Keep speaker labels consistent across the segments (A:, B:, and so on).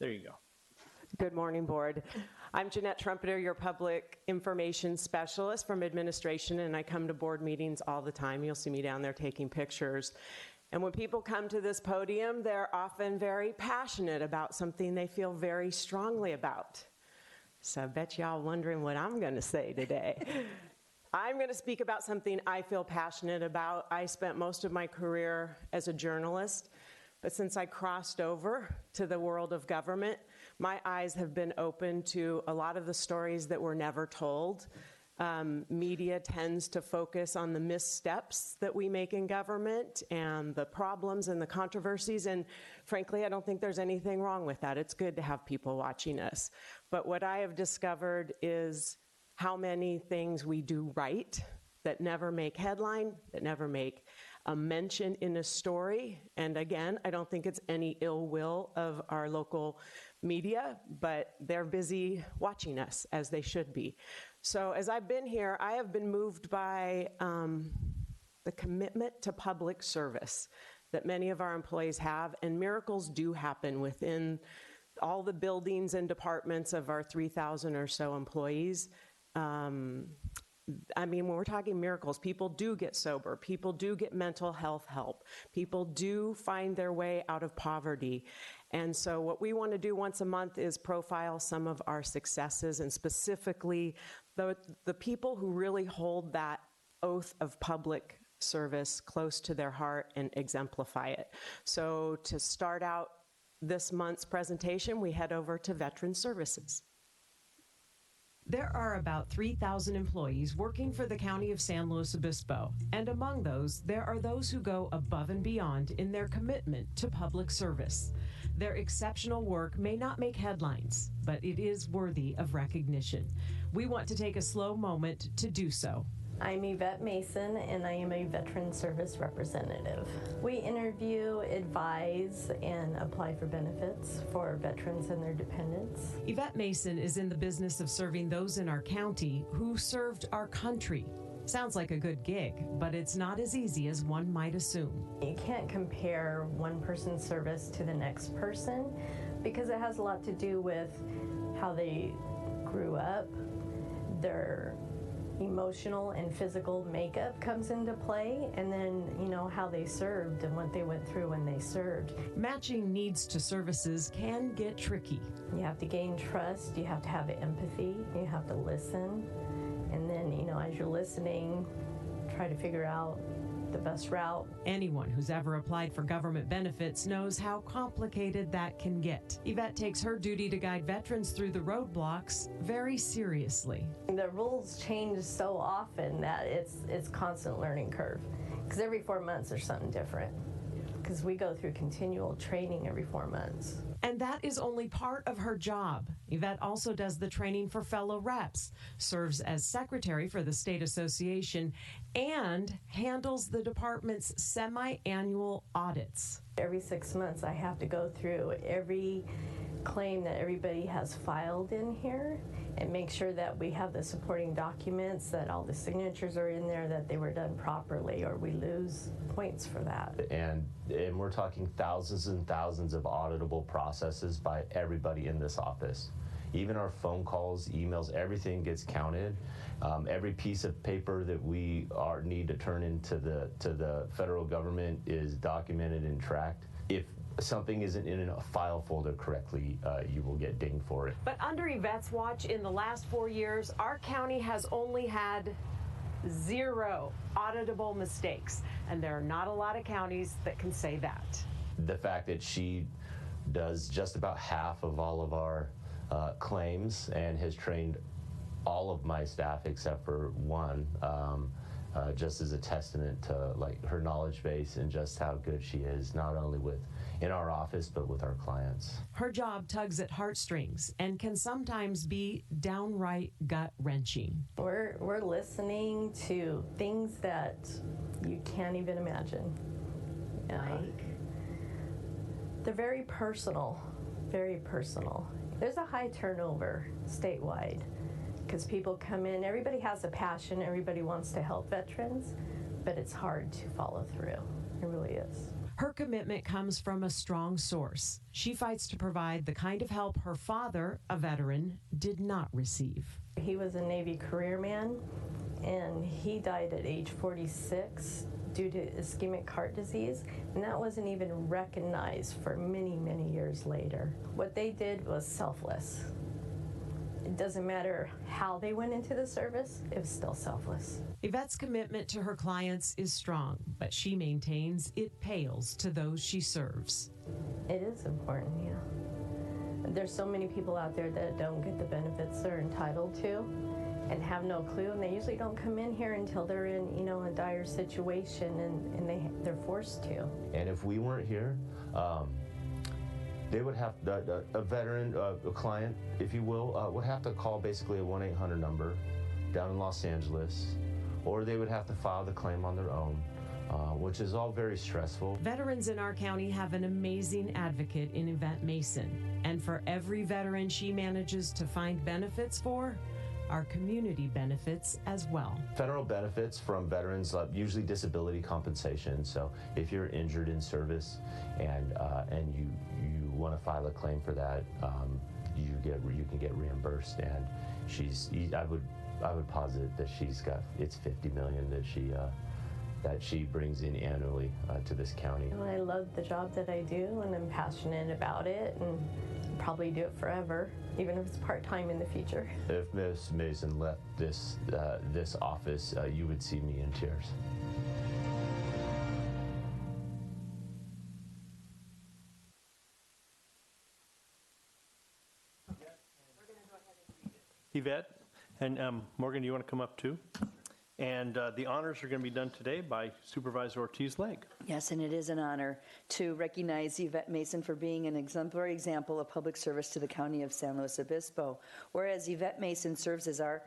A: There you go.
B: Good morning, Board. I'm Jeanette Trumpeter, your Public Information Specialist from Administration, and I come to board meetings all the time. You'll see me down there taking pictures. And when people come to this podium, they're often very passionate about something they feel very strongly about. So I bet y'all wondering what I'm going to say today. I'm going to speak about something I feel passionate about. I spent most of my career as a journalist, but since I crossed over to the world of government, my eyes have been open to a lot of the stories that were never told. Media tends to focus on the missteps that we make in government and the problems and the controversies, and frankly, I don't think there's anything wrong with that. It's good to have people watching us. But what I have discovered is how many things we do right that never make headline, that never make a mention in a story. And again, I don't think it's any ill will of our local media, but they're busy watching us, as they should be. So as I've been here, I have been moved by the commitment to public service that many of our employees have, and miracles do happen within all the buildings and departments of our 3,000 or so employees. I mean, when we're talking miracles, people do get sober, people do get mental health help, people do find their way out of poverty. And so what we want to do once a month is profile some of our successes, and specifically the people who really hold that oath of public service close to their heart and exemplify it. So to start out this month's presentation, we head over to Veteran Services. There are about 3,000 employees working for the County of San Luis Obispo, and among those, there are those who go above and beyond in their commitment to public service. Their exceptional work may not make headlines, but it is worthy of recognition. We want to take a slow moment to do so.
C: I'm Yvette Mason, and I am a Veteran Service Representative. We interview, advise, and apply for benefits for veterans and their dependents.
B: Yvette Mason is in the business of serving those in our county who served our country. Sounds like a good gig, but it's not as easy as one might assume.
C: You can't compare one person's service to the next person because it has a lot to do with how they grew up, their emotional and physical makeup comes into play, and then, how they served and what they went through when they served.
B: Matching needs to services can get tricky.
C: You have to gain trust, you have to have empathy, you have to listen, and then, as you're listening, try to figure out the best route.
B: Anyone who's ever applied for government benefits knows how complicated that can get. Yvette takes her duty to guide veterans through the roadblocks very seriously.
C: The rules change so often that it's constant learning curve, because every 4 months there's something different, because we go through continual training every 4 months.
B: And that is only part of her job. Yvette also does the training for fellow reps, serves as secretary for the state association, and handles the department's semi-annual audits.
C: Every 6 months I have to go through every claim that everybody has filed in here and make sure that we have the supporting documents, that all the signatures are in there, that they were done properly, or we lose points for that.
D: And we're talking thousands and thousands of auditable processes by everybody in this office. Even our phone calls, emails, everything gets counted. Every piece of paper that we need to turn into the federal government is documented and tracked. If something isn't in a file folder correctly, you will get dinged for it.
B: But under Yvette's watch, in the last 4 years, our county has only had 0 auditable mistakes, and there are not a lot of counties that can say that.
D: The fact that she does just about half of all of our claims and has trained all of my staff except for one, just as a testament to her knowledge base and just how good she is, not only in our office but with our clients.
B: Her job tugs at heartstrings and can sometimes be downright gut-wrenching.
C: We're listening to things that you can't even imagine. They're very personal, very personal. There's a high turnover statewide because people come in, everybody has a passion, everybody wants to help veterans, but it's hard to follow through. It really is.
B: Her commitment comes from a strong source. She fights to provide the kind of help her father, a veteran, did not receive.
C: He was a Navy career man, and he died at age 46 due to ischemic heart disease, and that wasn't even recognized for many, many years later. What they did was selfless. It doesn't matter how they went into the service, it was still selfless.
B: Yvette's commitment to her clients is strong, but she maintains it pales to those she serves.
C: It is important, yeah. There's so many people out there that don't get the benefits they're entitled to and have no clue, and they usually don't come in here until they're in, a dire situation, and they're forced to.
D: And if we weren't here, they would have, a veteran, a client, if you will, would have to call basically a 1-800 number down in Los Angeles, or they would have to file the claim on their own, which is all very stressful.
B: Veterans in our county have an amazing advocate in Yvette Mason, and for every veteran she manages to find benefits for, our community benefits as well.
D: Federal benefits from veterans, usually disability compensation. So if you're injured in service and you want to file a claim for that, you can get reimbursed. And I would posit that she's got, it's $50 million that she brings in annually to this county.
C: Well, I love the job that I do, and I'm passionate about it, and I'll probably do it forever, even if it's part-time in the future.
D: If Ms. Mason left this office, you would see me in tears.
A: Yvette and Morgan, do you want to come up too? And the honors are going to be done today by Supervisor Ortiz-Legg.
E: Yes, and it is an honor to recognize Yvette Mason for being an exemplary example of public service to the County of San Luis Obispo. Whereas Yvette Mason serves as our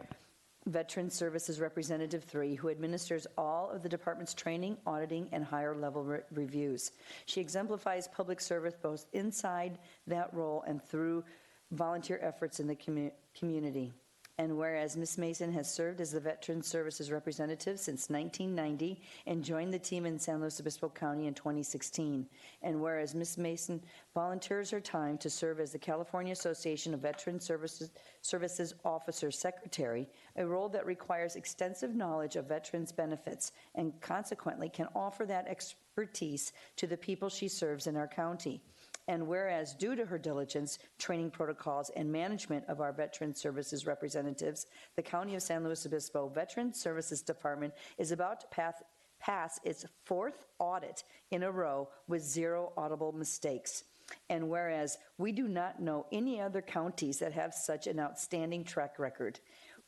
E: Veteran Services Representative 3, who administers all of the department's training, auditing, and higher level reviews. She exemplifies public service both inside that role and through volunteer efforts in the community. And whereas Ms. Mason has served as the Veteran Services Representative since 1990 and joined the team in San Luis Obispo County in 2016. And whereas Ms. Mason volunteers her time to serve as the California Association of Veteran Services Officers Secretary, a role that requires extensive knowledge of veterans' benefits and consequently can offer that expertise to the people she serves in our county. And whereas due to her diligence, training protocols, and management of our Veteran Services representatives, the County of San Luis Obispo Veteran Services Department is about to pass its 4th audit in a row with 0 audible mistakes. And whereas we do not know any other counties that have such an outstanding track record.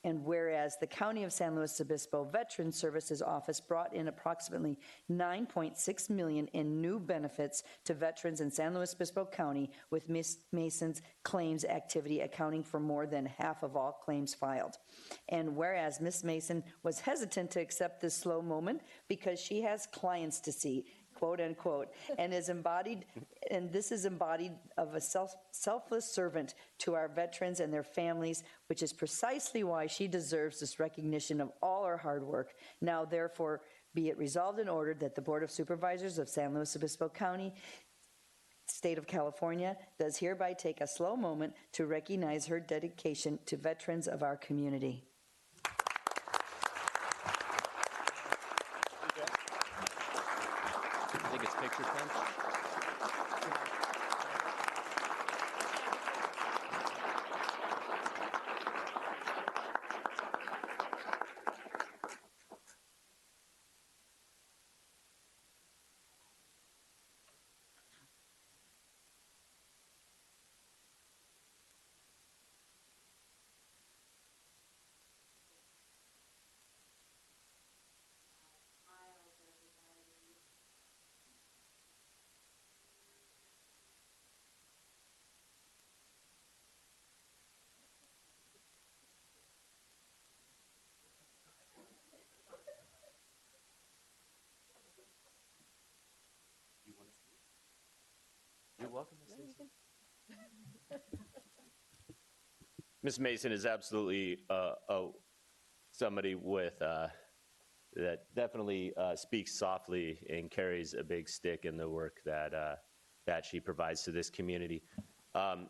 E: And whereas the County of San Luis Obispo Veteran Services Office brought in approximately $9.6 million in new benefits to veterans in San Luis Obispo County, with Ms. Mason's claims activity accounting for more than half of all claims filed. And whereas Ms. Mason was hesitant to accept this slow moment because she has clients to see, quote unquote, and this is embodied of a selfless servant to our veterans and their families, which is precisely why she deserves this recognition of all her hard work. Now, therefore, be it resolved and ordered that the Board of Supervisors of San Luis Obispo County, State of California, does hereby take a slow moment to recognize her dedication to veterans of our community.
F: I think it's picture time. You're welcome, Ms. Mason. Ms. Mason is absolutely somebody with
D: that definitely speaks softly and carries a big stick in the work that she provides to this community. Chairman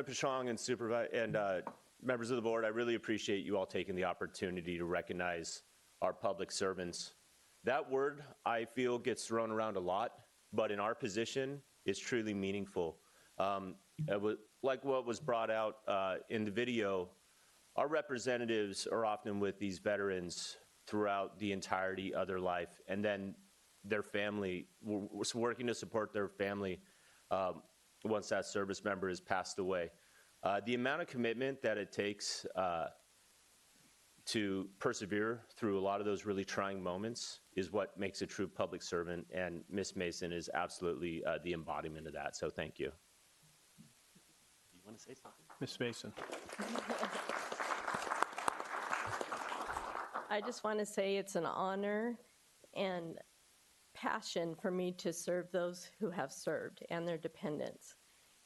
D: Pashong and members of the board, I really appreciate you all taking the opportunity to recognize our public servants. That word, I feel, gets thrown around a lot, but in our position, it's truly meaningful. Like what was brought out in the video, our representatives are often with these veterans throughout the entirety of their life, and then their family, we're working to support their family once that service member has passed away. The amount of commitment that it takes to persevere through a lot of those really trying moments is what makes a true public servant, and Ms. Mason is absolutely the embodiment of that, so thank you. Do you want to say something?
A: Ms. Mason.
G: I just want to say it's an honor and passion for me to serve those who have served and their dependents.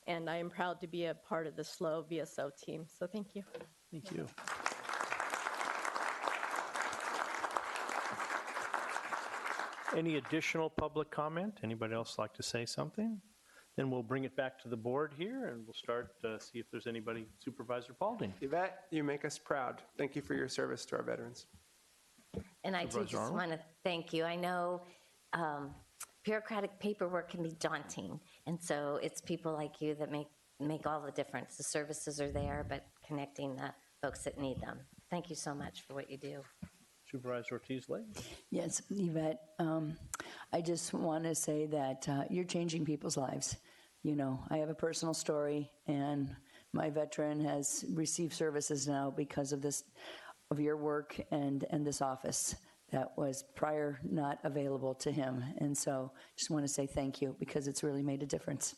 G: And I am proud to be a part of the SLO VSO team. So thank you.
A: Thank you. Any additional public comment? Anybody else like to say something? Then we'll bring it back to the board here, and we'll start see if there's anybody. Supervisor Paulding.
H: Yvette, you make us proud. Thank you for your service to our veterans.
I: And I too just want to thank you. I know bureaucratic paperwork can be daunting, and so it's people like you that make all the difference. The services are there, but connecting the folks that need them. Thank you so much for what you do.
A: Supervisor Ortiz-Lake.
E: Yes, Yvette, I just want to say that you're changing people's lives. You know, I have a personal story, and my veteran has received services now because of this, of your work and this office that was prior not available to him. And so just want to say thank you, because it's really made a difference.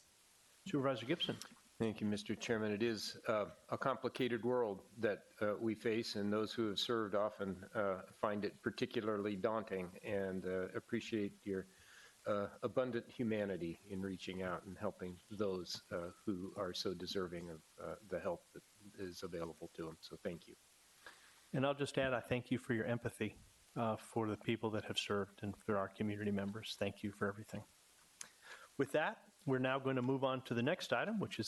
A: Supervisor Gibson.
J: Thank you, Mr. Chairman. It is a complicated world that we face, and those who have served often find it particularly daunting, and appreciate your abundant humanity in reaching out and helping those who are so deserving of the help that is available to them. So thank you.
A: And I'll just add, I thank you for your empathy for the people that have served and for our community members. Thank you for everything. With that, we're now going to move on to the next item, which is